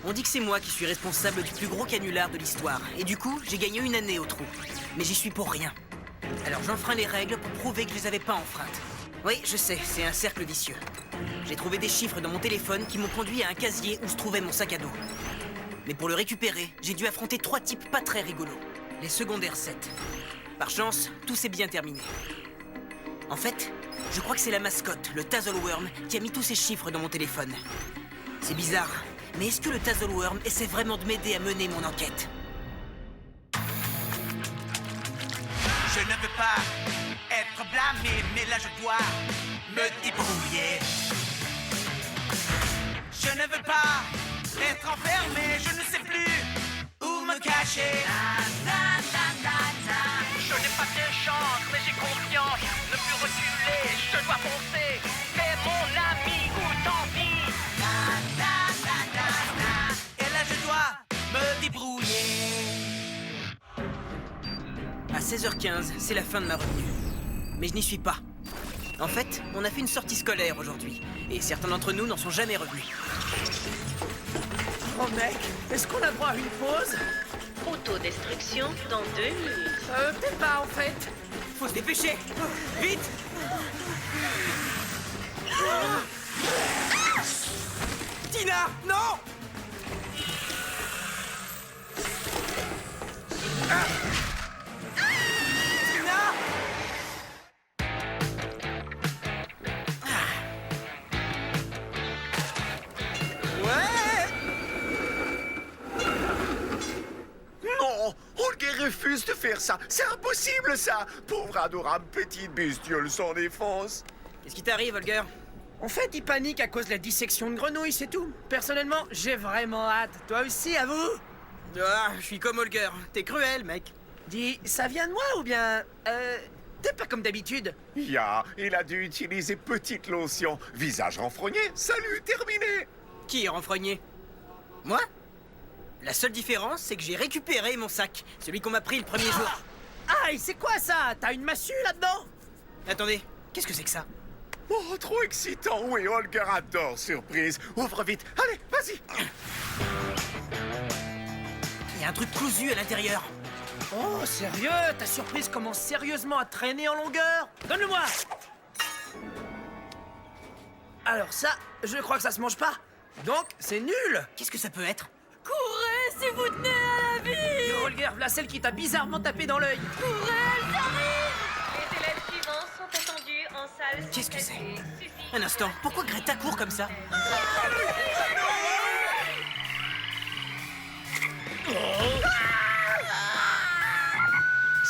On dit que c'est moi qui suis responsable du plus gros canular de l'histoire. Et du coup, j'ai gagné une année au trou. Mais j'y suis pour rien. Alors j'enfreins les règles pour prouver que je les avais pas enfreintes. Oui, je sais, c'est un cercle vicieux. J'ai trouvé des chiffres dans mon téléphone qui m'ont conduit à un casier où se trouvait mon sac à dos. Mais pour le récupérer, j'ai dû affronter 3 types pas très rigolos. Les secondaires 7. Par chance, tout s'est bien terminé. En fait, je crois que c'est la mascotte, le Tazzleworm, qui a mis tous ces chiffres dans mon téléphone. C'est bizarre, mais est-ce que le Tazzleworm essaie vraiment de m'aider à mener mon enquête? Je ne veux pas être blâmé, mais là je dois me débrouiller. Je ne veux pas être enfermé, je ne sais plus où me cacher. Je n'ai pas de chance, mais j'ai confiance. Ne plus reculer, je dois foncer. C'est mon ami ou tant pis. Et là je dois me débrouiller. À 16h15, c'est la fin de ma retenue. Mais je n'y suis pas. En fait, on a fait une sortie scolaire aujourd'hui. Et certains d'entre nous n'en sont jamais revenus. Oh mec, est-ce qu'on a droit à une pause? Autodestruction dans 2 minutes. Peut-être pas en fait. Faut se dépêcher! Vite! Tina, non! Tina! Ouais! Non, Holger refuse de faire ça. C'est impossible, ça. Pauvre adorable petite bestiole sans défense. Qu'est-ce qui t'arrive, Holger? En fait, il panique à cause de la dissection de grenouille, c'est tout. Personnellement, j'ai vraiment hâte. Toi aussi, à vous? Ah, je suis comme Holger. T'es cruel, mec. Dis, ça vient de moi ou bien... T'es pas comme d'habitude. Ya, il a dû utiliser petite lotion. Visage renfrogné, salut, terminé. Qui est renfrogné? Moi? La seule différence, c'est que j'ai récupéré mon sac. Celui qu'on m'a pris le premier jour. Aïe, c'est quoi ça? T'as une massue là-dedans? Attendez, qu'est-ce que c'est que ça? Oh, trop excitant. Oui, Holger adore surprise. Ouvre vite. Allez, vas-y. Il y a un truc cousu à l'intérieur. Oh, sérieux? Ta surprise commence sérieusement à traîner en longueur? Donne-le-moi! Alors ça, je crois que ça se mange pas. Donc, c'est nul! Qu'est-ce que ça peut être? Courez si vous tenez à la vie! Yo, Holger, voilà celle qui t'a bizarrement tapé dans l'œil. Les élèves suivants sont attendus en salle. Qu'est-ce que c'est? Suzy. Un instant, pourquoi Greta court comme ça?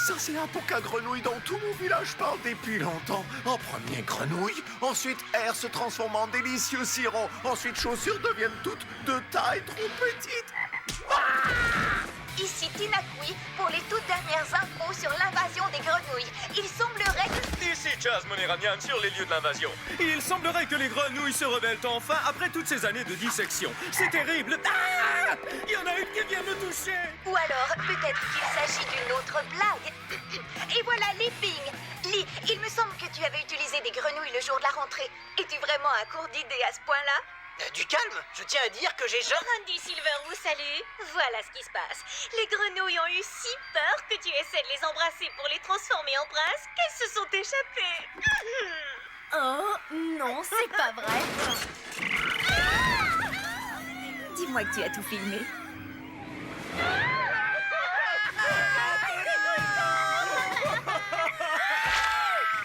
Ça, c'est un poca grenouille dont tout mon village parle depuis longtemps. En premier, grenouille. Ensuite, air se transforme en délicieux sirop. Ensuite, chaussures deviennent toutes de taille trop petite. Ici Tina Kui pour les toutes dernières infos sur l'invasion des grenouilles. Il semblerait que... Ici Jasmine Iranian sur les lieux de l'invasion. Il semblerait que les grenouilles se rebellent enfin après toutes ces années de dissection. C'est terrible. Ah! Il y en a une qui vient me toucher. Ou alors, peut-être qu'il s'agit d'une autre blague. Et voilà, Li Ping. Li, il me semble que tu avais utilisé des grenouilles le jour de la rentrée. Es-tu vraiment à court d'idées à ce point-là? Du calme, je tiens à dire que j'ai jamais... Randy Silver vous salue. Voilà ce qui se passe. Les grenouilles ont eu si peur que tu essaies de les embrasser pour les transformer en princes qu'elles se sont échappées. Oh, non, c'est pas vrai. Dis-moi que tu as tout filmé.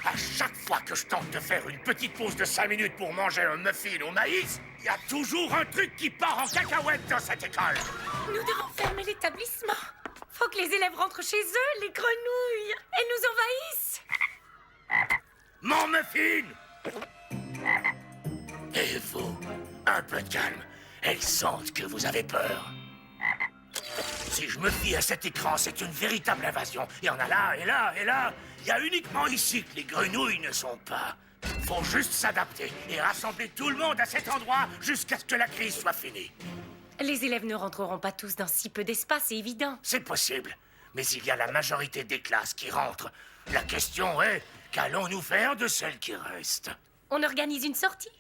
À chaque fois que je tente de faire une petite pause de 5 minutes pour manger un muffin au maïs, il y a toujours un truc qui part en cacahuète dans cette école. Nous devons fermer l'établissement. Faut que les élèves rentrent chez eux, les grenouilles. Elles nous envahissent. Mon muffin! Et vous, un peu de calme. Elles sentent que vous avez peur. Si je me fie à cet écran, c'est une véritable invasion. Il y en a là, et là, et là. Il y a uniquement ici que les grenouilles ne sont pas. Faut juste s'adapter et rassembler tout le monde à cet endroit jusqu'à ce que la crise soit finie. Les élèves ne rentreront pas tous dans si peu d'espace, c'est évident. C'est possible, mais il y a la majorité des classes qui rentrent. La question est, qu'allons-nous faire de celles qui restent? On organise une sortie.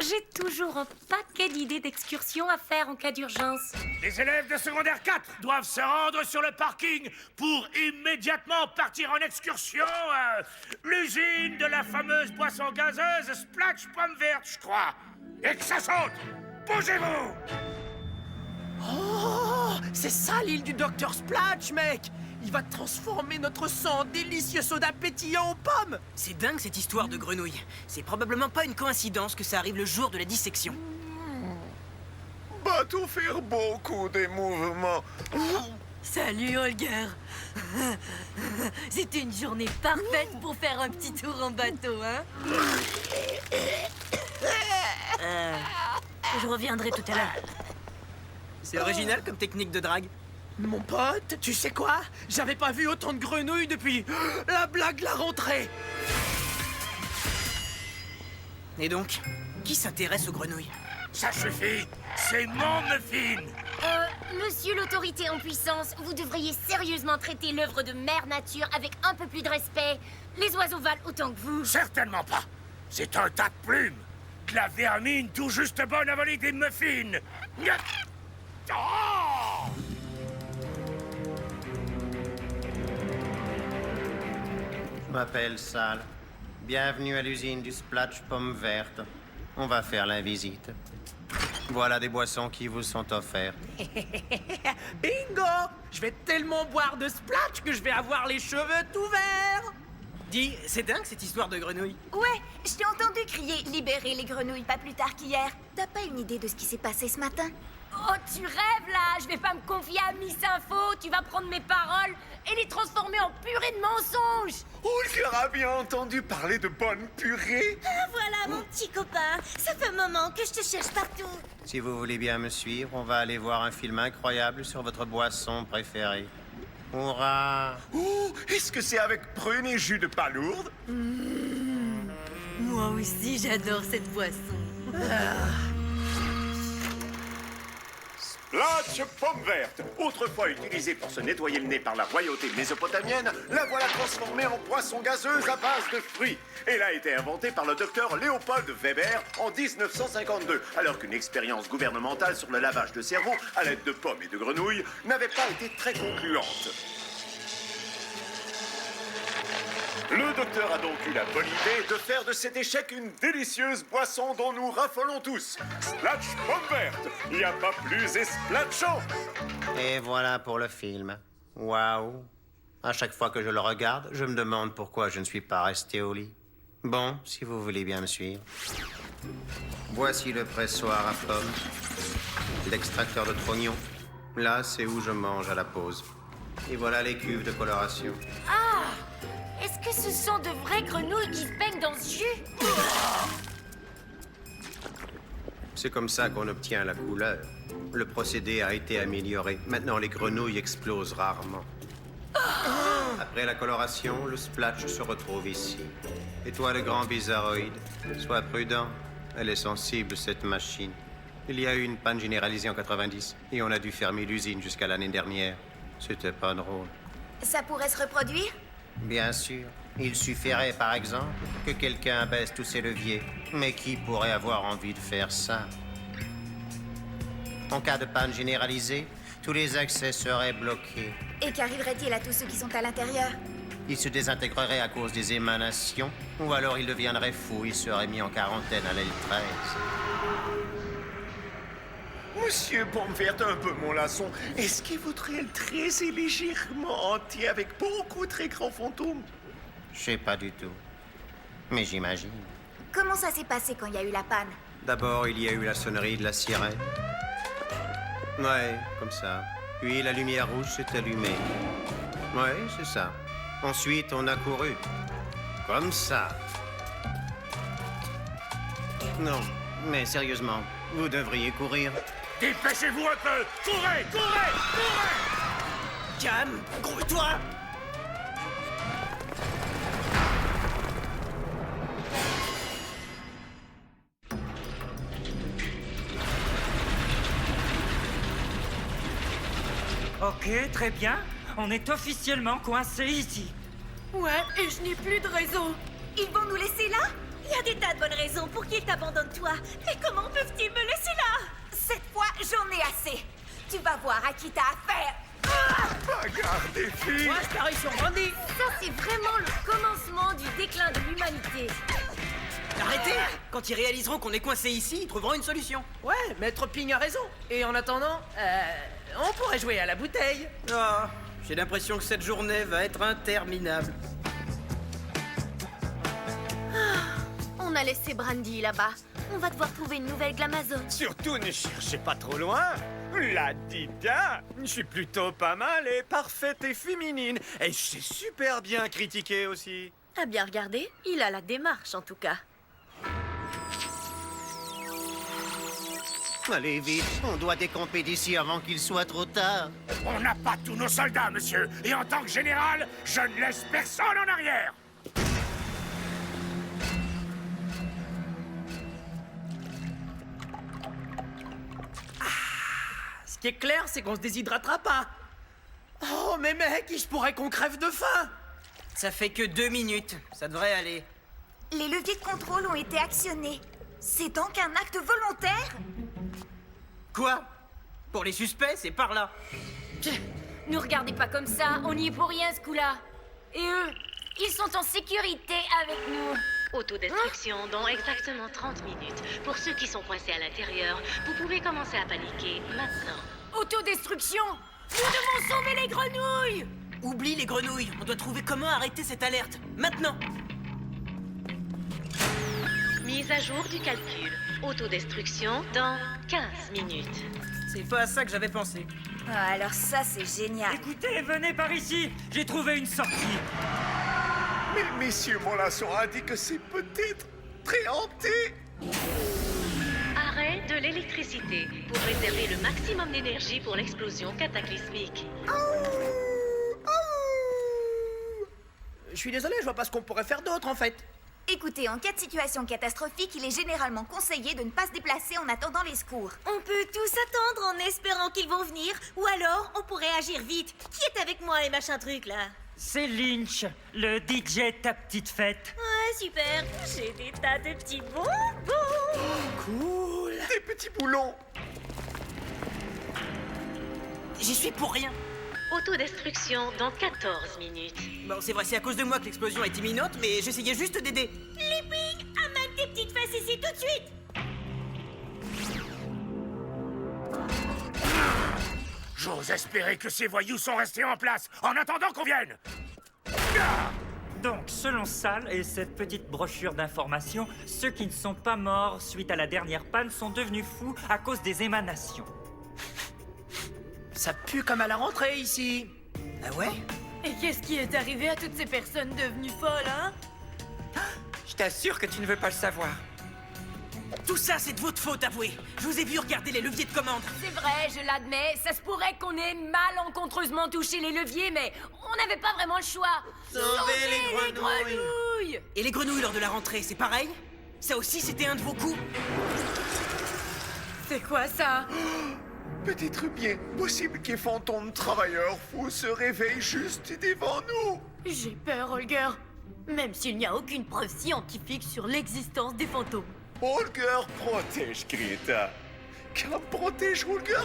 J'ai toujours un paquet d'idées d'excursions à faire en cas d'urgence. Les élèves de secondaire 4 doivent se rendre sur le parking pour immédiatement partir en excursion à l'usine de la fameuse boisson gazeuse Splash Pomme Verte, je crois. Et que ça saute! Bougez-vous! Oh, c'est ça l'île du Dr Splatch, mec! Il va transformer notre sang en délicieux soda pétillant aux pommes! C'est dingue cette histoire de grenouille. C'est probablement pas une coïncidence que ça arrive le jour de la dissection. Bateau faire beaucoup de mouvements. Salut Holger. C'était une journée parfaite pour faire un petit tour en bateau, hein? Je reviendrai tout à l'heure. C'est original comme technique de drague. Mon pote, tu sais quoi? J'avais pas vu autant de grenouilles depuis la blague de la rentrée! Et donc, qui s'intéresse aux grenouilles? Ça suffit! C'est mon muffin! Monsieur l'autorité en puissance, vous devriez sérieusement traiter l'œuvre de Mère Nature avec un peu plus de respect. Les oiseaux valent autant que vous. Certainement pas! C'est un tas de plumes! De la vermine tout juste bonne à voler des muffins! Oh! Je m'appelle Sal. Bienvenue à l'usine du Splatch Pomme Verte. On va faire la visite. Voilà des boissons qui vous sont offertes. Bingo! Je vais tellement boire de Splatch que je vais avoir les cheveux tout verts! Dis, c'est dingue cette histoire de grenouille. Ouais, je t'ai entendu crier « Libérez les grenouilles » pas plus tard qu'hier. T'as pas une idée de ce qui s'est passé ce matin? Oh, tu rêves là! Je vais pas me confier à Miss Info. Tu vas prendre mes paroles et les transformer en purée de mensonges. Holger a bien entendu parler de bonne purée. Voilà mon petit copain. Ça fait un moment que je te cherche partout. Si vous voulez bien me suivre, on va aller voir un film incroyable sur votre boisson préférée. Hurrah! Oh, est-ce que c'est avec prune et jus de palourde? Moi aussi, j'adore cette boisson. Splash Pomme Verte, autrefois utilisée pour se nettoyer le nez par la royauté mésopotamienne, la voilà transformée en boisson gazeuse à base de fruits. Elle a été inventée par le docteur Léopold Weber en 1952, alors qu'une expérience gouvernementale sur le lavage de cerveau à l'aide de pommes et de grenouilles n'avait pas été très concluante. Le docteur a donc eu la bonne idée de faire de cet échec une délicieuse boisson dont nous raffolons tous. Splash Pomme Verte, il n'y a pas plus esplatchant. Et voilà pour le film. Waouh! À chaque fois que je le regarde, je me demande pourquoi je ne suis pas resté au lit. Bon, si vous voulez bien me suivre. Voici le pressoir à pommes. L'extracteur de trognon. Là, c'est où je mange à la pause. Et voilà les cuves de coloration. Ah! Est-ce que ce sont de vraies grenouilles qui se baignent dans ce jus? C'est comme ça qu'on obtient la couleur. Le procédé a été amélioré. Maintenant, les grenouilles explosent rarement. Après la coloration, le splatch se retrouve ici. Et toi, le grand bizarroïde, sois prudent. Elle est sensible, cette machine. Il y a eu une panne généralisée en 90 et on a dû fermer l'usine jusqu'à l'année dernière. C'était pas drôle. Ça pourrait se reproduire? Bien sûr. Il suffirait, par exemple, que quelqu'un baisse tous ses leviers. Mais qui pourrait avoir envie de faire ça? En cas de panne généralisée, tous les accès seraient bloqués. Et qu'arriverait-il à tous ceux qui sont à l'intérieur? Ils se désintégreraient à cause des émanations, ou alors ils deviendraient fous et seraient mis en quarantaine à l'aile 13. Monsieur Pomme Verte, un peu mon laçon. Est-ce qu'il voudrait très et légèrement entier avec beaucoup très grands fantômes? Je sais pas du tout. Mais j'imagine. Comment ça s'est passé quand il y a eu la panne? D'abord, il y a eu la sonnerie de la sirène. Ouais, comme ça. Puis la lumière rouge s'est allumée. Ouais, c'est ça. Ensuite, on a couru. Comme ça. Non, mais sérieusement, vous devriez courir. Dépêchez-vous un peu! Courez! Courez! Courez! Calme, grouille-toi! Ok, très bien. On est officiellement coincé ici. Ouais, et je n'ai plus de réseau. Ils vont nous laisser là? Il y a des tas de bonnes raisons pour qu'ils t'abandonnent toi. Mais comment peuvent-ils me laisser là? Cette fois, j'en ai assez. Tu vas voir à qui t'as affaire. Bagarre des filles. Moi, je parie sur Brandy. Ça, c'est vraiment le commencement du déclin de l'humanité. Arrêtez! Quand ils réaliseront qu'on est coincé ici, ils trouveront une solution. Ouais, Maître Ping a raison. Et en attendant, on pourrait jouer à la bouteille. Ah, j'ai l'impression que cette journée va être interminable. On a laissé Brandy là-bas. On va devoir trouver une nouvelle Glamazone. Surtout ne cherchez pas trop loin. La Dida, je suis plutôt pas mal et parfaite et féminine. Et je sais super bien critiquer aussi. À bien regarder, il a la démarche en tout cas. Allez vite, on doit décamper d'ici avant qu'il soit trop tard. On n'a pas tous nos soldats, monsieur. Et en tant que général, je ne laisse personne en arrière. Ce qui est clair, c'est qu'on se déshydratera pas. Oh, mais mec, je pourrais qu'on crève de faim. Ça fait que 2 minutes, ça devrait aller. Les leviers de contrôle ont été actionnés. C'est donc un acte volontaire? Quoi? Pour les suspects, c'est par là. Nous regardez pas comme ça, on y est pour rien ce coup-là. Et eux, ils sont en sécurité avec nous. Autodestruction dans exactement 30 minutes. Pour ceux qui sont coincés à l'intérieur, vous pouvez commencer à paniquer maintenant. Autodestruction! Nous devons sauver les grenouilles! Oublie les grenouilles, on doit trouver comment arrêter cette alerte. Maintenant! Mise à jour du calcul. Autodestruction dans 15 minutes. C'est pas à ça que j'avais pensé. Ah, alors ça, c'est génial. Écoutez, venez par ici. J'ai trouvé une sortie. Mais messieurs, mon lasso indique que c'est peut-être très hanté. Arrêt de l'électricité pour réserver le maximum d'énergie pour l'explosion cataclysmique. Je suis désolé, je vois pas ce qu'on pourrait faire d'autre en fait. Écoutez, en cas de situation catastrophique, il est généralement conseillé de ne pas se déplacer en attendant les secours. On peut tous attendre en espérant qu'ils vont venir, ou alors on pourrait agir vite. Qui est avec moi et machin truc là? C'est Lynch, le DJ de ta petite fête. Ouais, super. J'ai des tas de petits bonbons. Cool. Des petits boulons. J'y suis pour rien. Autodestruction dans 14 minutes. Bon, c'est vrai, c'est à cause de moi que l'explosion est imminente, mais j'essayais juste d'aider. Lipping, amène tes petites fesses ici tout de suite. J'ose espérer que ces voyous sont restés en place en attendant qu'on vienne. Donc, selon Sal et cette petite brochure d'information, ceux qui ne sont pas morts suite à la dernière panne sont devenus fous à cause des émanations. Ça pue comme à la rentrée ici. Ah ouais? Et qu'est-ce qui est arrivé à toutes ces personnes devenues folles, hein? Je t'assure que tu ne veux pas le savoir. Tout ça, c'est de votre faute, avouez. Je vous ai vu regarder les leviers de commande. C'est vrai, je l'admets, ça se pourrait qu'on ait malencontreusement touché les leviers, mais on n'avait pas vraiment le choix. Sauvez les grenouilles! Et les grenouilles lors de la rentrée, c'est pareil? Ça aussi, c'était un de vos coups? C'est quoi ça? Peut-être bien possible qu'un fantôme travailleur fou se réveille juste devant nous. J'ai peur, Holger. Même s'il n'y a aucune preuve scientifique sur l'existence des fantômes. Holger protège Greta. Quand protège Holger?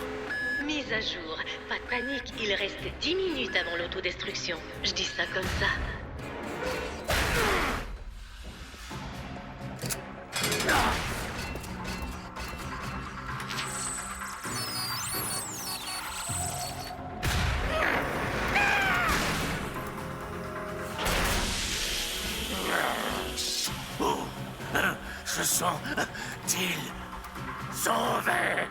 Mise à jour. Pas de panique, il reste 10 minutes avant l'autodestruction. Je dis ça comme ça. Se sont-ils sauvés?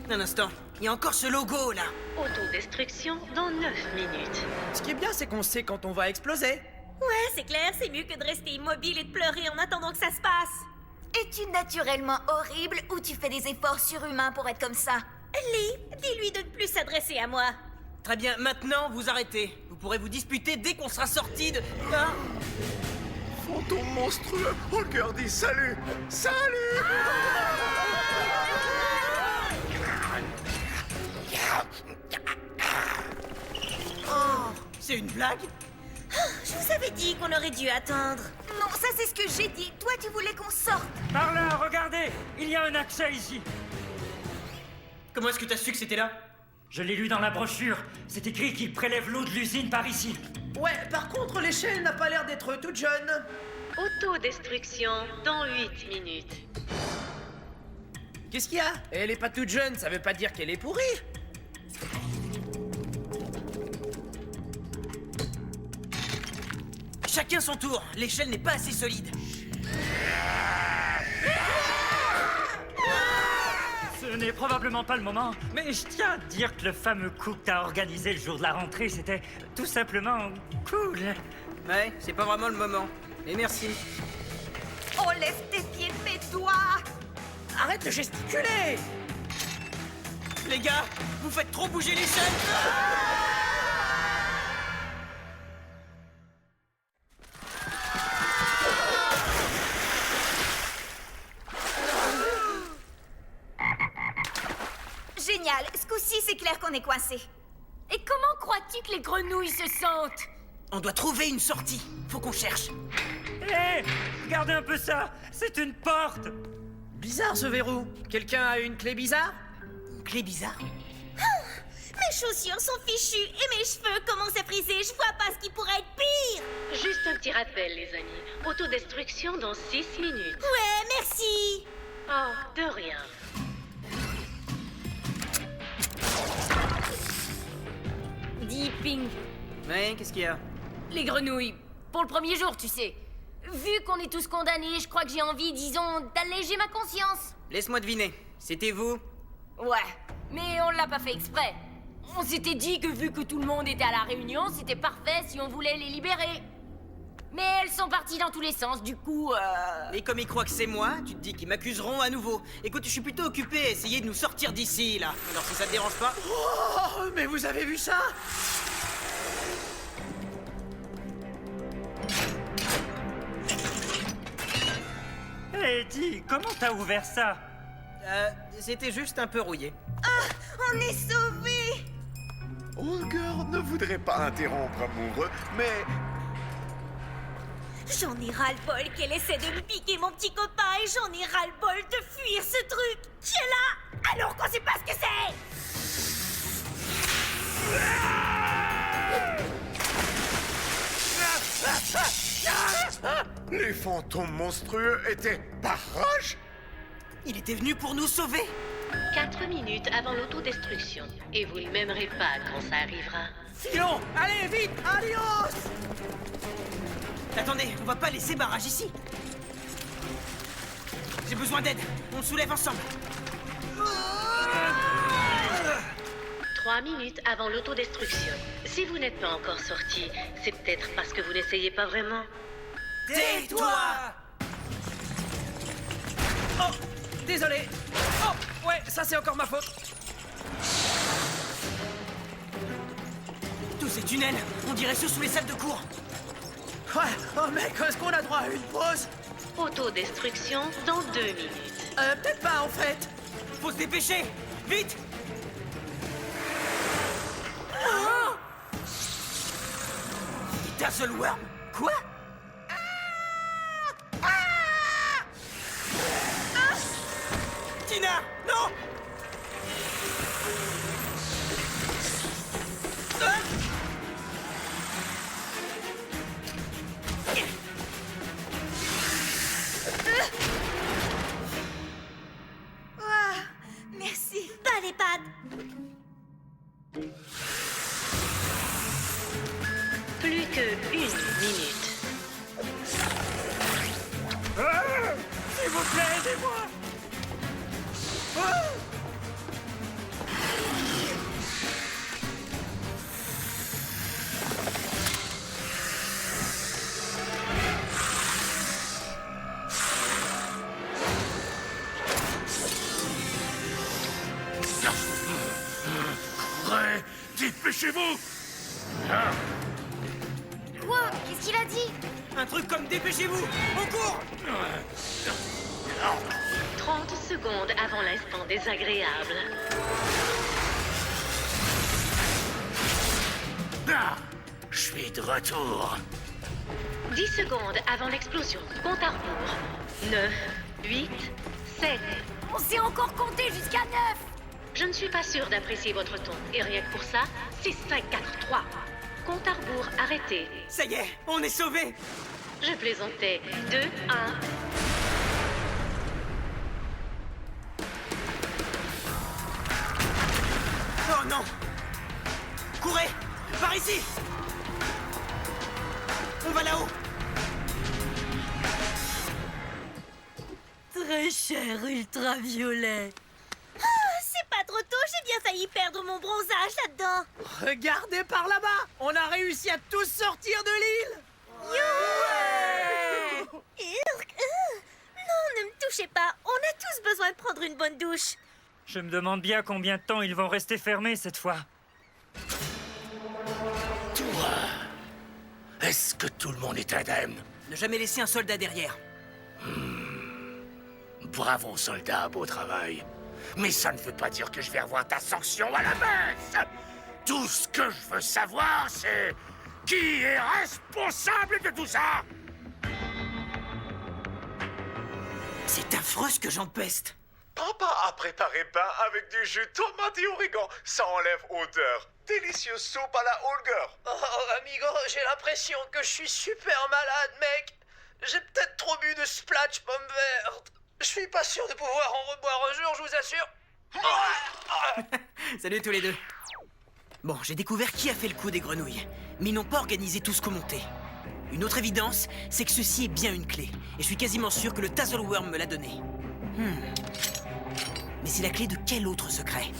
Un instant, il y a encore ce logo là. Autodestruction dans 9 minutes. Ce qui est bien, c'est qu'on sait quand on va exploser. Ouais, c'est clair, c'est mieux que de rester immobile et de pleurer en attendant que ça se passe. Es-tu naturellement horrible ou tu fais des efforts surhumains pour être comme ça? Lee, dis-lui de ne plus s'adresser à moi. Très bien, maintenant vous arrêtez. Vous pourrez vous disputer dès qu'on sera sorti de... Ah, Fantôme monstrueux. Holger dit salut. Salut. C'est une blague? Je vous avais dit qu'on aurait dû attendre. Non, ça c'est ce que j'ai dit. Toi, tu voulais qu'on sorte. Par là, regardez! Il y a un accès ici. Comment est-ce que t'as su que c'était là? Je l'ai lu dans la brochure. C'est écrit qu'il prélève l'eau de l'usine par ici. Ouais, par contre, l'échelle n'a pas l'air d'être toute jeune. Autodestruction dans 8 minutes. Qu'est-ce qu'il y a? Elle est pas toute jeune, ça veut pas dire qu'elle est pourrie. Chacun son tour. L'échelle n'est pas assez solide. Ce n'est probablement pas le moment, mais je tiens à dire que le fameux coup que t'as organisé le jour de la rentrée, c'était tout simplement cool. Ouais, c'est pas vraiment le moment. Mais merci. Oh, laisse tes pieds de mes doigts. Arrête de gesticuler! Les gars, vous faites trop bouger l'échelle. Génial. Ce coup-ci, c'est clair qu'on est coincé. Et comment crois-tu que les grenouilles se sentent? On doit trouver une sortie. Faut qu'on cherche. Hé! Regardez un peu ça! C'est une porte! Bizarre ce verrou. Quelqu'un a une clé bizarre? Une clé bizarre? Mes chaussures sont fichues et mes cheveux commencent à friser. Je vois pas ce qui pourrait être pire. Juste un petit rappel, les amis. Autodestruction dans 6 minutes. Ouais, merci. Oh, de rien. Dis, Ping, Ouais, qu'est-ce qu'il y a? les grenouilles, pour le premier jour, tu sais. Vu qu'on est tous condamnés, je crois que j'ai envie, disons, d'alléger ma conscience. Laisse-moi deviner. C'était vous? Ouais, mais on l'a pas fait exprès. On s'était dit que vu que tout le monde était à la réunion, c'était parfait si on voulait les libérer. Mais elles sont parties dans tous les sens, du coup, Et comme ils croient que c'est moi, tu te dis qu'ils m'accuseront à nouveau. Écoute, je suis plutôt occupé à essayer de nous sortir d'ici, là. Alors si ça te dérange pas... Oh, mais vous avez vu ça? Hé, dis, comment t'as ouvert ça? C'était juste un peu rouillé. Ah, on est sauvés. Holger ne voudrait pas interrompre amoureux, mais J'en ai ras-le-bol qu'elle essaie de me piquer mon petit copain et j'en ai ras-le-bol de fuir ce truc qui est là alors qu'on sait pas ce que c'est. les fantômes monstrueux étaient proches. Il était venu pour nous sauver. 4 minutes avant l'autodestruction. Et vous ne m'aimerez pas quand ça arrivera. Filons! Allez, vite! Adios! Attendez, on va pas laisser barrage ici. J'ai besoin d'aide. On le soulève ensemble. 3 minutes avant l'autodestruction. Si vous n'êtes pas encore sorti, c'est peut-être parce que vous n'essayez pas vraiment. Tais-toi! Oh! Désolé! Oh! Ouais, ça c'est encore ma faute! Tous ces tunnels, on dirait ceux sous les salles de cours. Ouais, oh mec, est-ce qu'on a droit à une pause? Autodestruction dans 2 minutes. Peut-être pas en fait! Faut se dépêcher! Vite! Dazzleworm? Quoi? Tina! Non! Merci. Pas les pattes. Plus que 1 minute. S'il vous plaît, aidez-moi! Courez! Dépêchez-vous! Ah, Quoi? Qu'est-ce qu'il a dit? Un truc comme dépêchez-vous! On court! 30 secondes avant l'instant désagréable. ah, Je suis de retour. 10 secondes avant l'explosion. Compte à rebours. 9, 8, 7. On sait encore compter jusqu'à 9. Je ne suis pas sûre d'apprécier votre ton. Et rien que pour ça, 6, 5, 4, 3. Compte à rebours arrêté. Ça y est, on est sauvés. Je plaisantais. 2, 1. Oh non! Courez! Par ici! On va là-haut! Très cher ultraviolet. Ah, c'est pas trop tôt, j'ai bien failli perdre mon bronzage là-dedans. Regardez par là-bas! On a réussi à tous sortir de l'île! Urk, non, ne me touchez pas. On a tous besoin de prendre une bonne douche. Je me demande bien combien de temps ils vont rester fermés cette fois. Toi, est-ce que tout le monde est indemne? Ne jamais laisser un soldat derrière. Bravo, soldat, beau travail. Mais ça ne veut pas dire que je vais revoir ta sanction à la baisse. Tout ce que je veux savoir, c'est qui est responsable de tout ça? C'est affreux ce que j'empeste. Papa a préparé bain avec du jus de tomate et origan. Ça enlève odeur. Délicieuse soupe à la Holger. Oh, amigo, j'ai l'impression que je suis super malade, mec. J'ai peut-être trop bu de Splatch pomme verte. Je suis pas sûr de pouvoir en reboire un jour, je vous assure. Salut tous les deux. Bon, j'ai découvert qui a fait le coup des grenouilles. Mais ils n'ont pas organisé tout ce qu'on montait. Une autre évidence, c'est que ceci est bien une clé. Et je suis quasiment sûr que le Tazelworm me l'a donnée. Mais c'est la clé de quel autre secret?